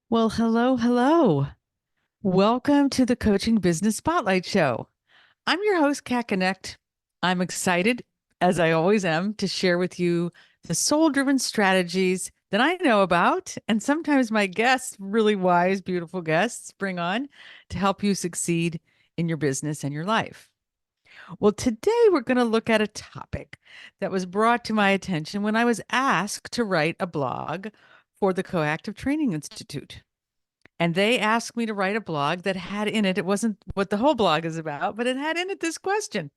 Well, hello, hello. Welcome to the Coaching Business Spotlight Show. I'm your host, Knecht. I'm excited, as I always am, to share with you the soul-driven strategies that I know about, and sometimes my guests, really wise, beautiful guests, bring on to help you succeed in your business and your life. Well, today we're going to look at a topic that was brought to my attention when I was asked to write a blog for the Coactive Training Institute. And they asked me to write a blog that had in it, it wasn't what the whole blog is about, but it had in it this question: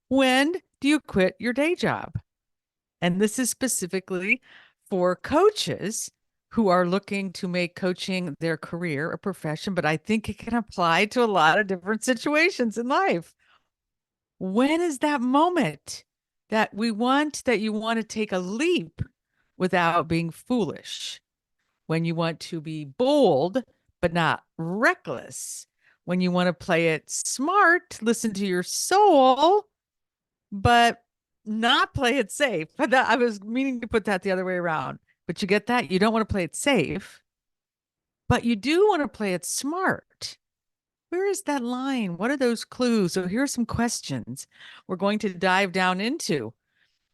when do you quit your day job? And this is specifically for coaches who are looking to make coaching their career, a profession, but I think it can apply to a lot of different situations in life. When is that moment that you want to take a leap without being foolish? When you want to be bold, but not reckless, when you want to play it smart, listen to your soul, but not play it safe. But I was meaning to put that the other way around. But you get that? You don't want to play it safe, but you do want to play it smart. Where is that line? What are those clues? So here are some questions we're going to dive down into.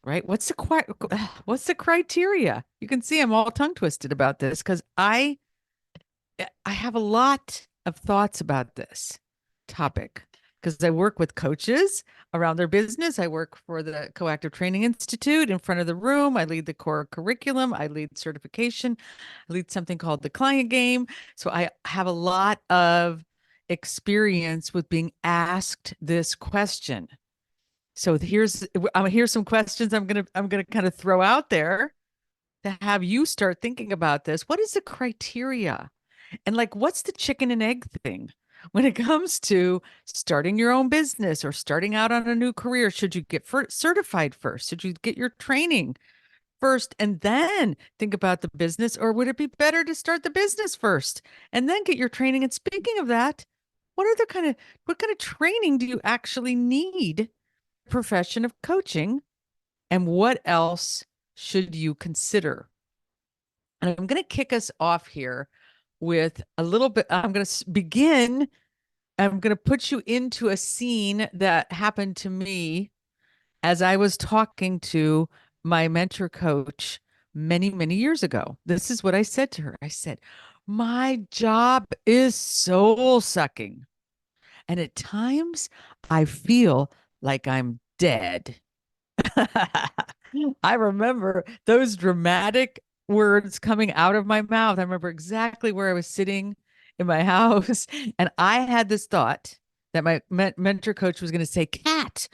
Right? What's the criteria? You can see I'm all tongue twisted about this because I have a lot of thoughts about this topic because I work with coaches around their business. I work for the Coactive Training Institute in front of the room. I lead the core curriculum. I lead certification. I lead something called the client game. So I have a lot of experience with being asked this question. So here's some questions I'm gonna kind of throw out there to have you start thinking about this. What is the criteria? And like, what's the chicken and egg thing when it comes to starting your own business or starting out on a new career? Should you get certified first? Should you get your training first and then think about the business? Or would it be better to start the business first and then get your training? And speaking of that, what kind of training do you actually need? Profession of coaching, and what else should you consider? And I'm going to kick us off here with a little bit. I'm going to begin. I'm going to put you into a scene that happened to me as I was talking to my mentor coach many, many years ago. This is what I said to her. I said, my job is soul sucking. And at times I feel like I'm dead. I remember those dramatic words coming out of my mouth. I remember exactly where I was sitting in my house, and I had this thought that my mentor coach was going to say, "Kat,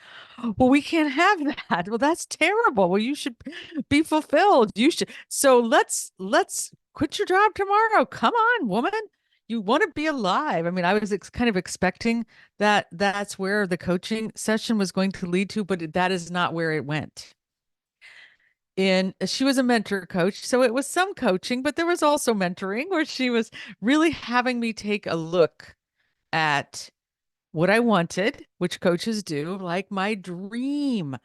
well, we can't have that. Well, that's terrible. Well, you should be fulfilled. You should. So let's quit your job tomorrow. Come on, woman. You want to be alive." I mean, I was kind of expecting that that's where the coaching session was going to lead to, but that is not where it went. And she was a mentor coach, so it was some coaching, but there was also mentoring where she was really having me take a look at what I wanted, which coaches do, like my dream.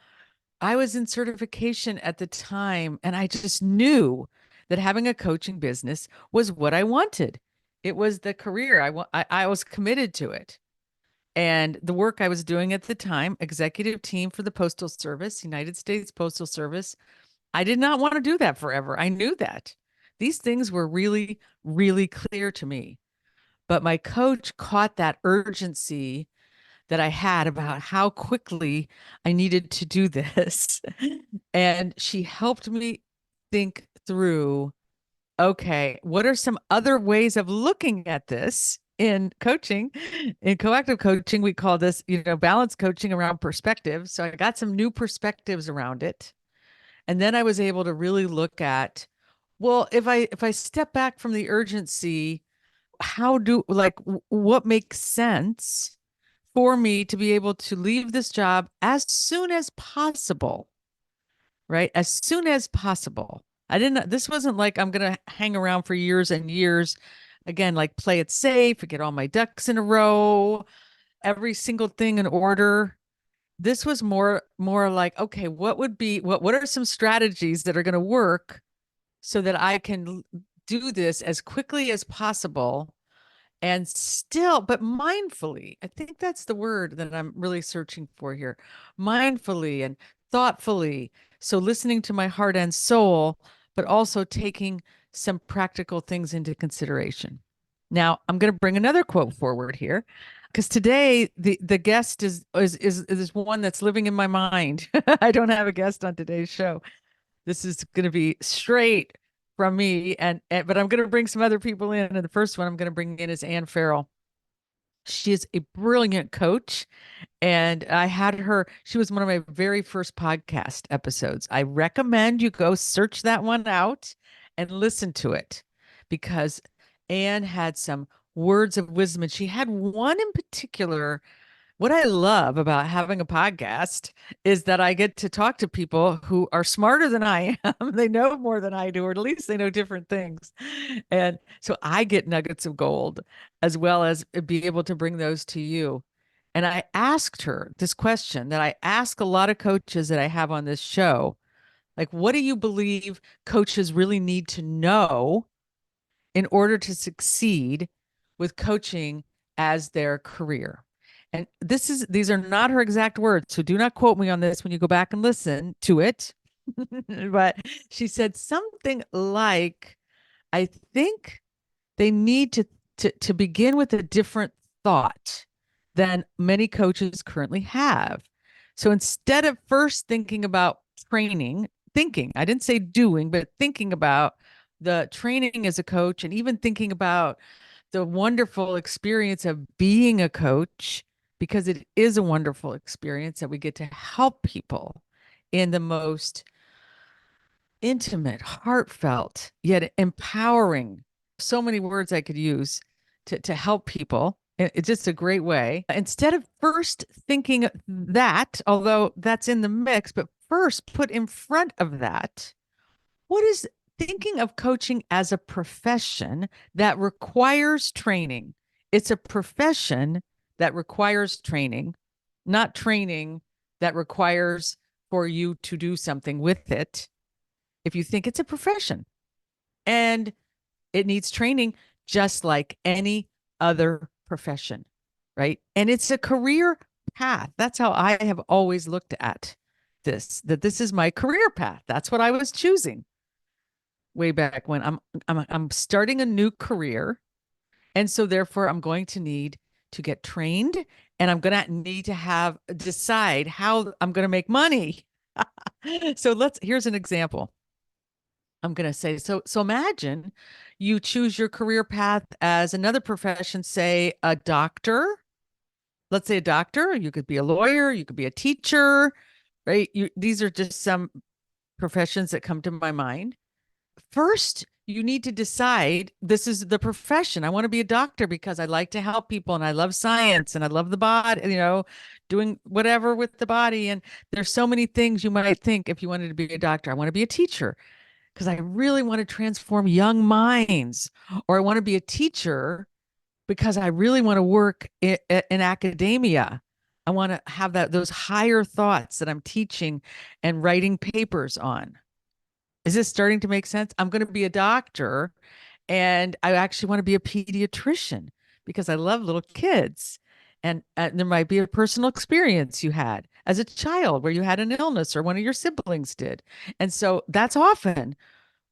I was in certification at the time, and I just knew that having a coaching business was what I wanted. It was the career I was committed to it. And the work I was doing at the time, executive team for the Postal Service, United States Postal Service, I did not want to do that forever. I knew that. These things were really, really clear to me. But my coach caught that urgency that I had about how quickly I needed to do this. And she helped me think through, okay, what are some other ways of looking at this in coaching? In coactive coaching, we call this, balance coaching around perspective. So I got some new perspectives around it. And then I was able to really look at, well, if I step back from the urgency, what makes sense for me to be able to leave this job as soon as possible, right? As soon as possible. This wasn't like I'm going to hang around for years and years. Again, like play it safe, get all my ducks in a row, every single thing in order. This was more like, okay, what are some strategies that are going to work so that I can do this as quickly as possible and still, but mindfully. I think that's the word that I'm really searching for here. Mindfully and thoughtfully. So listening to my heart and soul, but also taking some practical things into consideration. Now, I'm going to bring another quote forward here because today the guest is one that's living in my mind. I don't have a guest on today's show. This is going to be straight from me, and but I'm going to bring some other people in. And the first one I'm going to bring in is Ann Farrell. She is a brilliant coach, and I had her. She was one of my very first podcast episodes. I recommend you go search that one out and listen to it because Ann had some words of wisdom, and she had one in particular. What I love about having a podcast is that I get to talk to people who are smarter than I am. They know more than I do, or at least they know different things. And so I get nuggets of gold as well as be able to bring those to you. And I asked her this question that I ask a lot of coaches that I have on this show. Like, what do you believe coaches really need to know in order to succeed with coaching as their career? And these are not her exact words, so do not quote me on this when you go back and listen to it. But she said something like, I think they need to begin with a different thought than many coaches currently have. So instead of first thinking about training, thinking, I didn't say doing, but thinking about the training as a coach and even thinking about the wonderful experience of being a coach, because it is a wonderful experience that we get to help people in the most intimate, heartfelt, yet empowering. So many words I could use to help people. It's just a great way. Instead of first thinking that, although that's in the mix, but first put in front of that, what is thinking of coaching as a profession that requires training? It's a profession that requires training, not training that requires for you to do something with it. If you think it's a profession and it needs training just like any other profession, right? And it's a career path. That's how I have always looked at this, that this is my career path. That's what I was choosing way back when. I'm starting a new career, and so therefore I'm going to need to get trained, and I'm going to need to have decide how I'm going to make money. So here's an example. I'm going to say, so imagine you choose your career path as another profession, say a doctor. Let's say a doctor, you could be a lawyer, you could be a teacher, right? These are just some professions that come to my mind. First, you need to decide this is the profession. I want to be a doctor because I like to help people and I love science and I love the body, doing whatever with the body. And there's so many things you might think if you wanted to be a doctor. I want to be a teacher because I really want to transform young minds, or I want to be a teacher because I really want to work in academia. I want to have those higher thoughts that I'm teaching and writing papers on. Is this starting to make sense? I'm going to be a doctor and I actually want to be a pediatrician because I love little kids. And there might be a personal experience you had as a child where you had an illness or one of your siblings did. And so that's often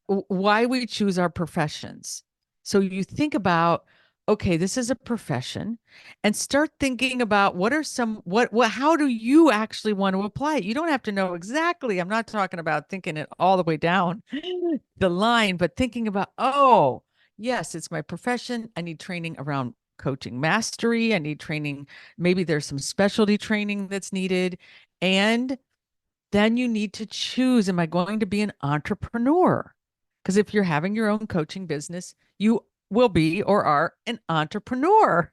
why we choose our professions. So you think about, okay, this is a profession, and start thinking about how do you actually want to apply it? You don't have to know exactly. I'm not talking about thinking it all the way down the line, but thinking about, oh, yes, it's my profession. I need training around coaching mastery. I need training. Maybe there's some specialty training that's needed. And then you need to choose, am I going to be an entrepreneur? Because if you're having your own coaching business, you will be or are an entrepreneur.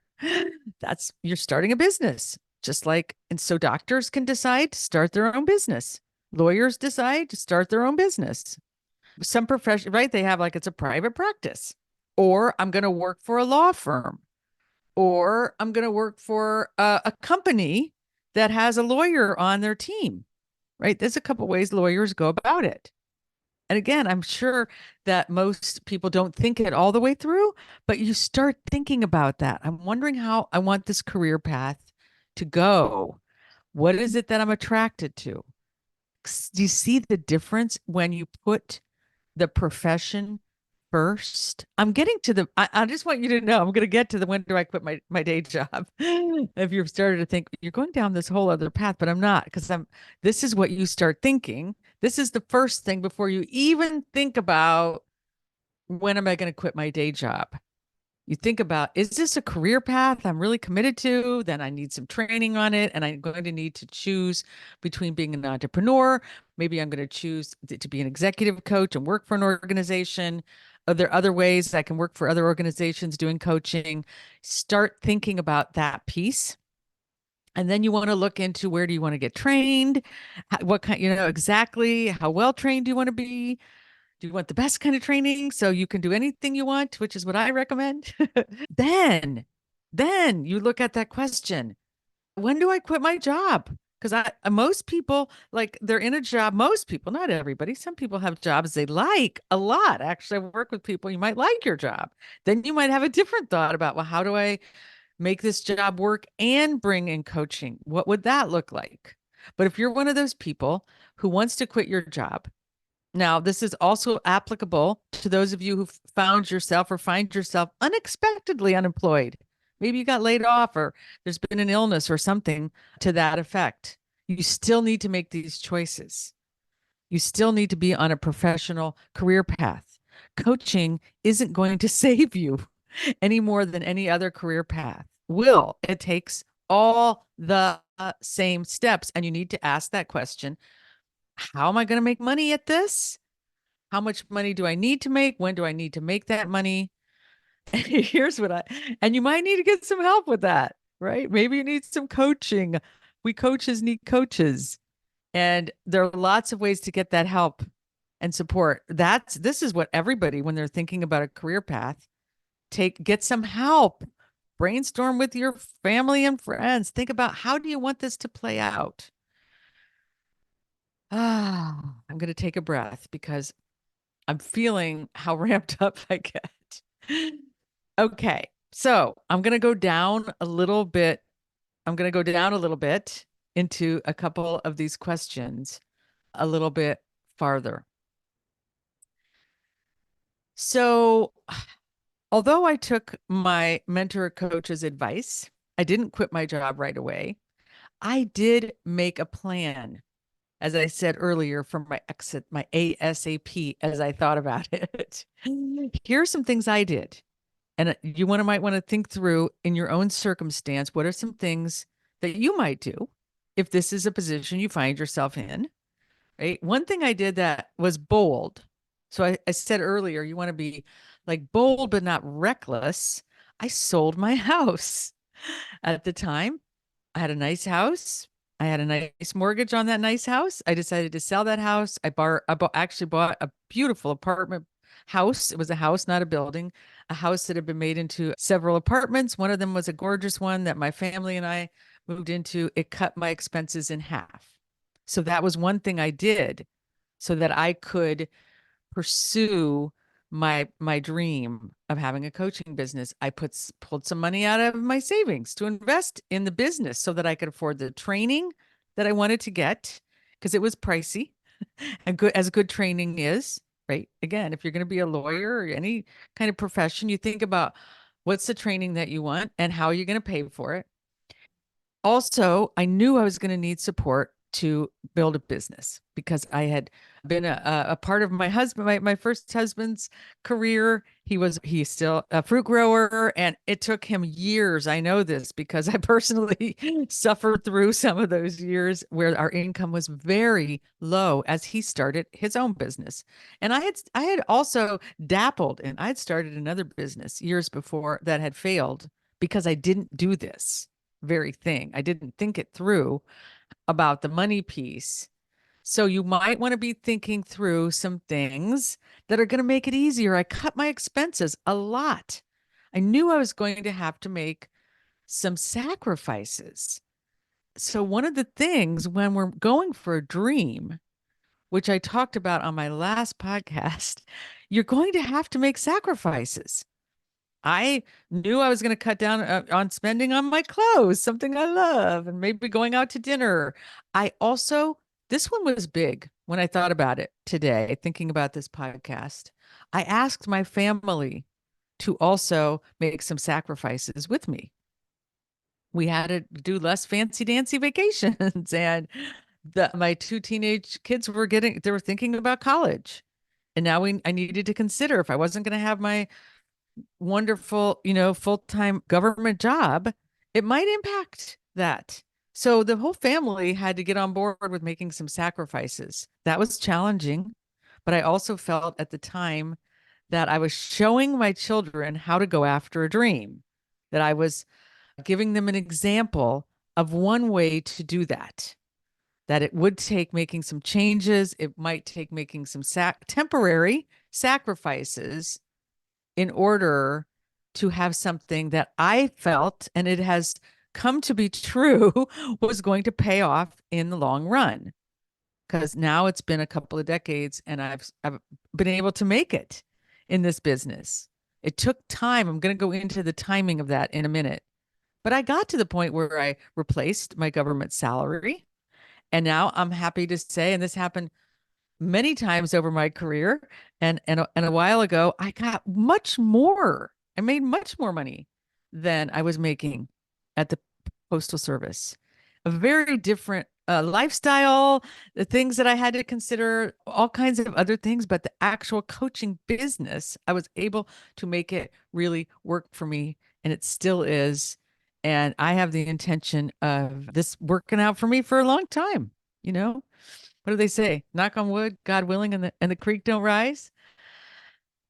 You're starting a business, just like, and so doctors can decide to start their own business. Lawyers decide to start their own business. Some profession, right? They have like it's a private practice, or I'm going to work for a law firm, or I'm going to work for a company that has a lawyer on their team, right? There's a couple ways lawyers go about it. And again, I'm sure that most people don't think it all the way through, but you start thinking about that. I'm wondering how I want this career path to go. What is it that I'm attracted to? Do you see the difference when you put the profession first? I'm getting to I just want you to know, I'm going to get to the when do I quit my day job. If you've started to think you're going down this whole other path, but I'm not because this is what you start thinking. This is the first thing before you even think about when am I going to quit my day job? You think about, is this a career path I'm really committed to? Then I need some training on it. And I'm going to need to choose between being an entrepreneur. Maybe I'm going to choose to be an executive coach and work for an organization. Are there other ways I can work for other organizations doing coaching? Start thinking about that piece. And then you want to look into where do you want to get trained? What kind, exactly how well trained do you want to be? Do you want the best kind of training so you can do anything you want, which is what I recommend? then then you look at that question, when do I quit my job? Because most people, like, they're in a job, most people, not everybody, some people have jobs they like a lot. Actually, I work with people, you might like your job, then you might have a different thought about, well, how do I make this job work and bring in coaching? What would that look like? But if you're one of those people who wants to quit your job, now, this is also applicable to those of you who found yourself or find yourself unexpectedly unemployed. Maybe you got laid off or there's been an illness or something to that effect. You still need to make these choices. You still need to be on a professional career path. Coaching isn't going to save you any more than any other career path will. It takes all the same steps. And you need to ask that question, how am I going to make money at this? How much money do I need to make? When do I need to make that money? Here's what and you might need to get some help with that, right? Maybe you need some coaching. We coaches need coaches. And there are lots of ways to get that help and support. This is what everybody, when they're thinking about a career path, get some help. Brainstorm with your family and friends. Think about, how do you want this to play out? I'm going to take a breath because I'm feeling how ramped up I get. Okay. So I'm going to go down a little bit. I'm going to go down a little bit into a couple of these questions a little bit farther. So, although I took my mentor coach's advice, I didn't quit my job right away. I did make a plan, as I said earlier, for my exit, my ASAP, as I thought about it. Here's some things I did. And might want to think through in your own circumstance, what are some things that you might do if this is a position you find yourself in, right? One thing I did that was bold. So I said earlier, you want to be like bold, but not reckless. I sold my house at the time. I had a nice house. I had a nice mortgage on that nice house. I decided to sell that house. Actually bought a beautiful apartment house. It was a house, not a building, a house that had been made into several apartments. One of them was a gorgeous one that my family and I moved into. It cut my expenses in half. So that was one thing I did so that I could pursue my dream of having a coaching business. I pulled some money out of my savings to invest in the business so that I could afford the training that I wanted to get, because it was pricey and good training is, right? Again, if you're going to be a lawyer or any kind of profession, you think about what's the training that you want and how are you going to pay for it. Also, I knew I was going to need support to build a business because I had been a part of my first husband's career. He's still a fruit grower, and it took him years. I know this because I personally suffered through some of those years where our income was very low as he started his own business. And I had also dabbled and I'd started another business years before that had failed because I didn't do this very thing. I didn't think it through about the money piece. So you might want to be thinking through some things that are going to make it easier. I cut my expenses a lot. I knew I was going to have to make some sacrifices. So one of the things when we're going for a dream, which I talked about on my last podcast, you're going to have to make sacrifices. I knew I was going to cut down on spending on my clothes, something I love, and maybe going out to dinner. I also, this one was big when I thought about it today, thinking about this podcast. I asked my family to also make some sacrifices with me. We had to do less fancy dancy vacations and my two teenage kids they were thinking about college. And now I needed to consider if I wasn't going to have my wonderful, full-time government job, it might impact that. So the whole family had to get on board with making some sacrifices. That was challenging, but I also felt at the time that I was showing my children how to go after a dream, that I was giving them an example of one way to do that. That it would take making some changes, it might take making some temporary sacrifices in order to have something that I felt, and it has come to be true, was going to pay off in the long run. Because now it's been a couple of decades and I've been able to make it in this business. It took time. I'm going to go into the timing of that in a minute. But I got to the point where I replaced my government salary. And now I'm happy to say, and this happened many times over my career. And a while ago, I got much more. I made much more money than I was making at the Postal Service. A very different lifestyle, the things that I had to consider, all kinds of other things. But the actual coaching business, I was able to make it really work for me. And it still is. And I have the intention of this working out for me for a long time, you know? What do they say? Knock on wood, God willing, and the creek don't rise.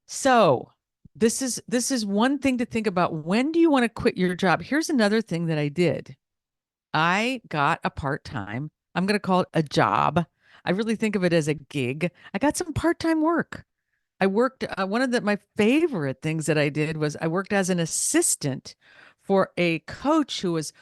So this is one thing to think about. When do you want to quit your job? Here's another thing that I did. I got a part-time, I'm going to call it a job. I really think of it as a gig. I got some part-time work. I worked, one of my favorite things that I did was I worked as an assistant for a coach who was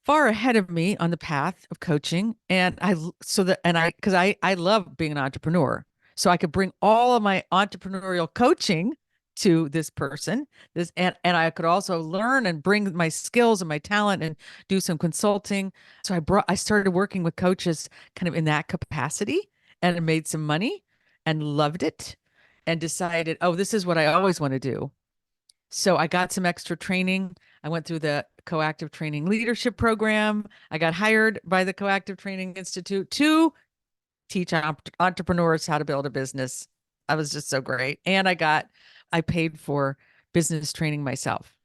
far ahead of me on the path of coaching. And because I love being an entrepreneur. So I could bring all of my entrepreneurial coaching to this person, and I could also learn and bring my skills and my talent and do some consulting. So I started working with coaches kind of in that capacity and made some money and loved it and decided, oh, this is what I always want to do. So I got some extra training. I went through the Coactive Training Leadership Program. I got hired by the Coactive Training Institute to teach entrepreneurs how to build a business. I was just so great. And I paid for business training myself.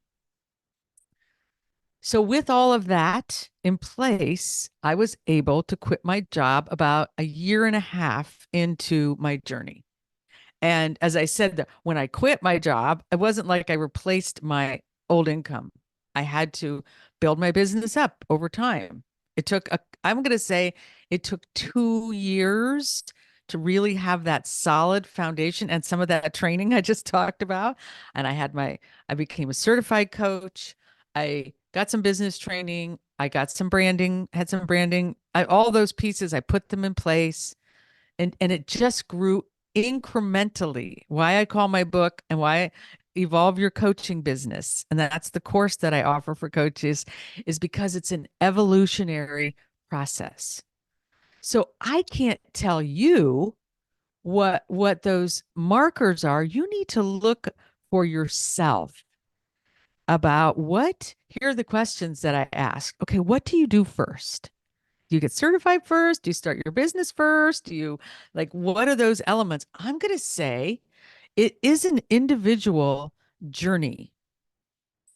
So with all of that in place, I was able to quit my job about a year and a half into my journey. And as I said, when I quit my job, it wasn't like I replaced my old income. I had to build my business up over time. I'm going to say it took 2 years to really have that solid foundation and some of that training I just talked about. And I became a certified coach. I got some business training. I got some branding, had some branding. All those pieces, I put them in place, and it just grew incrementally. Why I call my book and why I evolve your coaching business, and that's the course that I offer for coaches, is because it's an evolutionary process. So I can't tell you what those markers are. You need to look for yourself about here are the questions that I ask. Okay, what do you do first? Do you get certified first? Do you start your business first? What are those elements? I'm going to say it is an individual journey.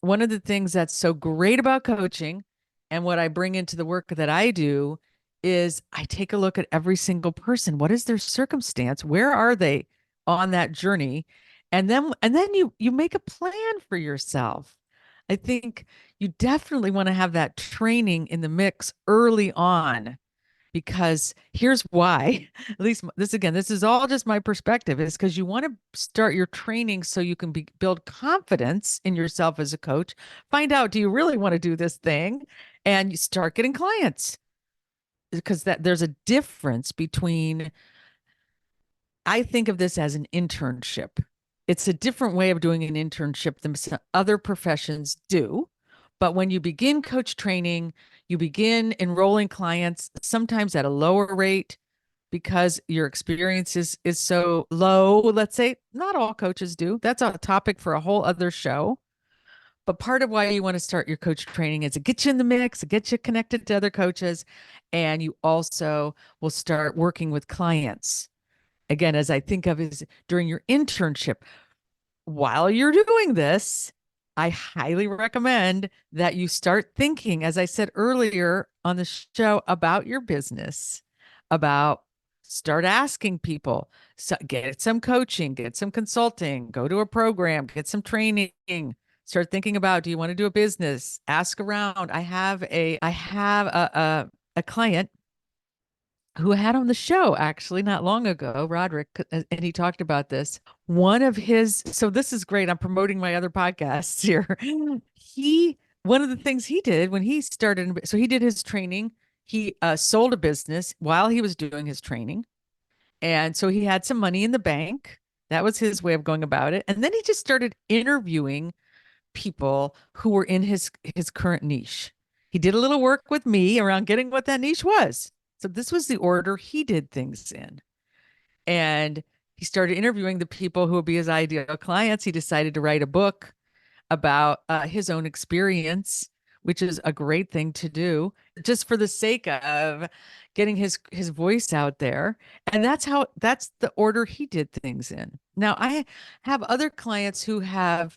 One of the things that's so great about coaching and what I bring into the work that I do is I take a look at every single person. What is their circumstance? Where are they on that journey? And then you make a plan for yourself. I think you definitely want to have that training in the mix early on, because here's why. At least this is all just my perspective, is because you want to start your training so you can build confidence in yourself as a coach. Find out, do you really want to do this thing? And you start getting clients, because that there's a difference between I think of this as an internship. It's a different way of doing an internship than some other professions do. But when you begin coach training, you begin enrolling clients sometimes at a lower rate because your experience is so low. Let's say not all coaches do. That's a topic for a whole other show. But part of why you want to start your coach training is to get you in the mix, to get you connected to other coaches, and you also will start working with clients. Again, as I think of is during your internship, while you're doing this, I highly recommend that you start thinking, as I said earlier on the show, about your business, about start asking people, so get some coaching, get some consulting, go to a program, get some training. Start thinking about, do you want to do a business? Ask around. I have a client who I had on the show actually not long ago, Roderick, and he talked about this. One of his, so this is great. I'm promoting my other podcasts here. One of the things he did when he started, so he did his training. He sold a business while he was doing his training. And so he had some money in the bank. That was his way of going about it. And then he just started interviewing people who were in his current niche. He did a little work with me around getting what that niche was. So this was the order he did things in. And he started interviewing the people who would be his ideal clients. He decided to write a book about his own experience, which is a great thing to do just for the sake of getting his voice out there. And that's the order he did things in. Now I have other clients who have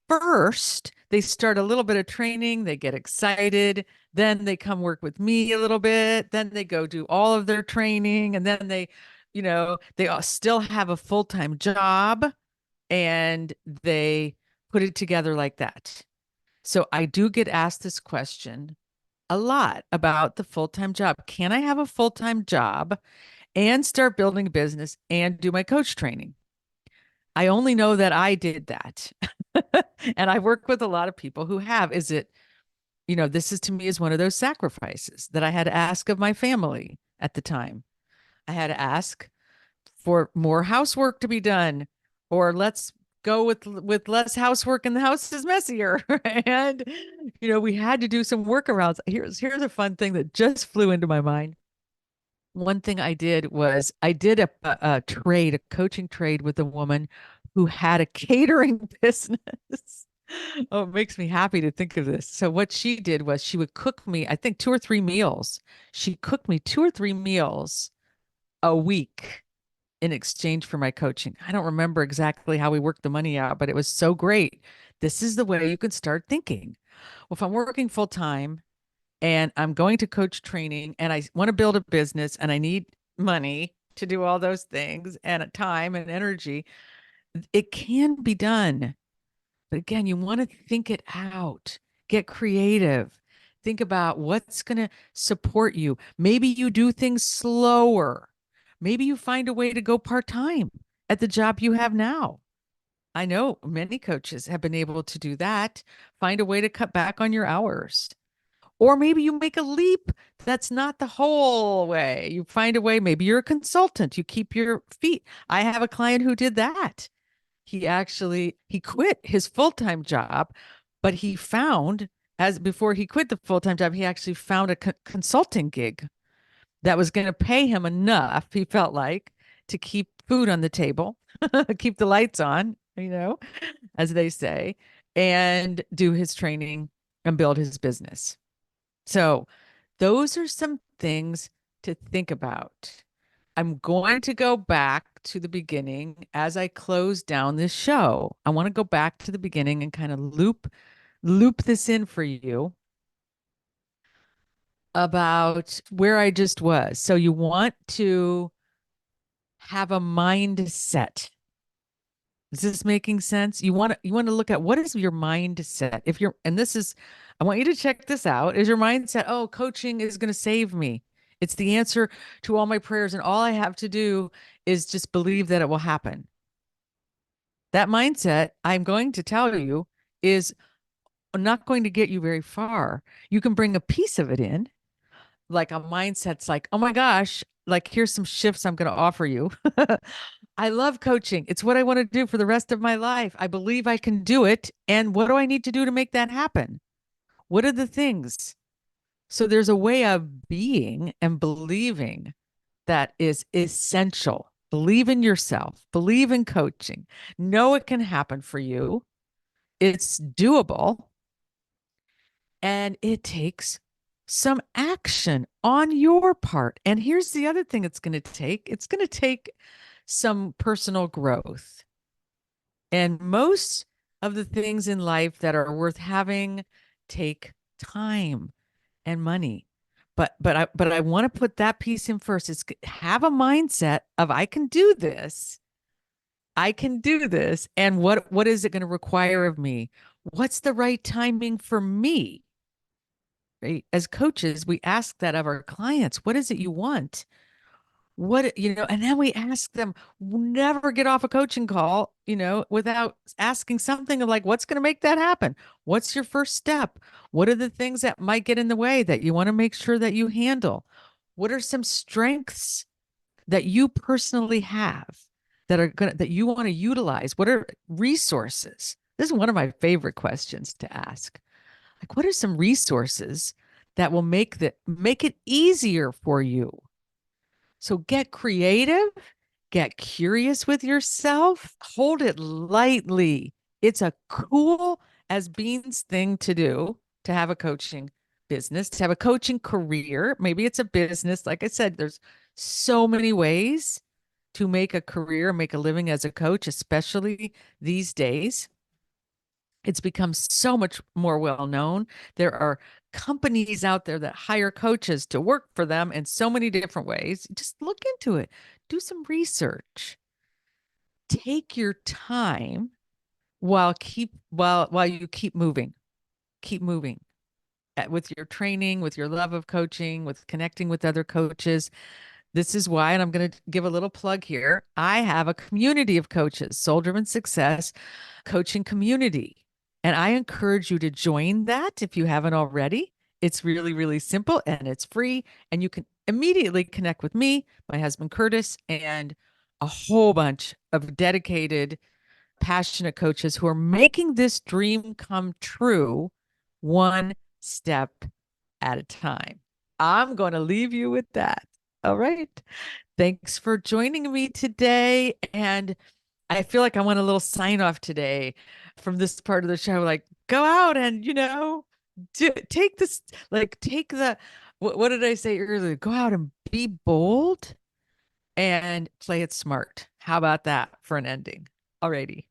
first they start a little bit of training, they get excited, then they come work with me a little bit, then they go do all of their training, and then they all still have a full-time job and they put it together like that. So I do get asked this question a lot about the full-time job. Can I have a full-time job and start building a business and do my coach training? I only know that I did that. And I work with a lot of people who have. This is to me is one of those sacrifices that I had to ask of my family at the time. I had to ask for more housework to be done, or let's go with less housework and the house is messier. And we had to do some workarounds. Here's a fun thing that just flew into my mind. One thing I did was I did a coaching trade with a woman who had a catering business. Oh, it makes me happy to think of this. So what she did was she would cook me, I think 2 or 3 meals. She cooked me 2 or 3 meals a week in exchange for my coaching. I don't remember exactly how we worked the money out, but it was so great. This is the way you can start thinking. Well, if I'm working full time and I'm going to coach training and I want to build a business and I need money to do all those things and time and energy, it can be done. But again, you want to think it out, get creative, think about what's going to support you. Maybe you do things slower. Maybe you find a way to go part time at the job you have now. I know many coaches have been able to do that, find a way to cut back on your hours. Or maybe you make a leap. That's not the whole way. You find a way. Maybe you're a consultant. You keep your feet. I have a client who did that. He quit his full-time job, but he found as before he quit the full-time job, he actually found a consulting gig that was going to pay him enough, he felt like, to keep food on the table, keep the lights on, as they say, and do his training and build his business. So those are some things to think about. I'm going to go back to the beginning as I close down this show. I want to go back to the beginning and kind of loop this in for you about where I just was. So you want to have a mindset. Is this making sense? You want to look at what is your mindset. If you're and this is I want you to check this out. Is your mindset, oh, coaching is going to save me. It's the answer to all my prayers and all I have to do is just believe that it will happen. That mindset, I'm going to tell you, is not going to get you very far. You can bring a piece of it in, like a mindset's like, oh my gosh, like, here's some shifts I'm going to offer you. I love coaching. It's what I want to do for the rest of my life. I believe I can do it. And what do I need to do to make that happen? What are the things? So there's a way of being and believing that is essential. Believe in yourself, believe in coaching, know it can happen for you. It's doable, and it takes some action on your part. And here's the other thing it's going to take some personal growth. And most of the things in life that are worth having take time and money. But I want to put that piece in first. It's have a mindset of I can do this. I can do this. And what is it going to require of me? What's the right timing for me? Right? As coaches, we ask that of our clients. What is it you want? And then we ask them, never get off a coaching call, without asking something like, what's going to make that happen? What's your first step? What are the things that might get in the way that you want to make sure that you handle? What are some strengths that you personally have that you want to utilize? What are resources? This is one of my favorite questions to ask. Like, what are some resources that will make it easier for you? So get creative, get curious with yourself, hold it lightly. It's a cool as beans thing to do, to have a coaching business, to have a coaching career. Maybe it's a business. Like I said, there's so many ways to make a career, make a living as a coach, especially these days. It's become so much more well known. There are companies out there that hire coaches to work for them in so many different ways. Just look into it, do some research, take your time while you keep moving with your training, with your love of coaching, with connecting with other coaches. This is why, and I'm going to give a little plug here. I have a community of coaches, Soul Driven Success coaching community. And I encourage you to join that if you haven't already. It's really, really simple and it's free. And you can immediately connect with me, my husband Curtis, and a whole bunch of dedicated, passionate coaches who are making this dream come true one step at a time. I'm going to leave you with that. All right. Thanks for joining me today. And I feel like I want a little sign off today from this part of the show. Like, go out and, take this, like, take the, what did I say earlier? Go out and be bold and play it smart. How about that for an ending? Alrighty.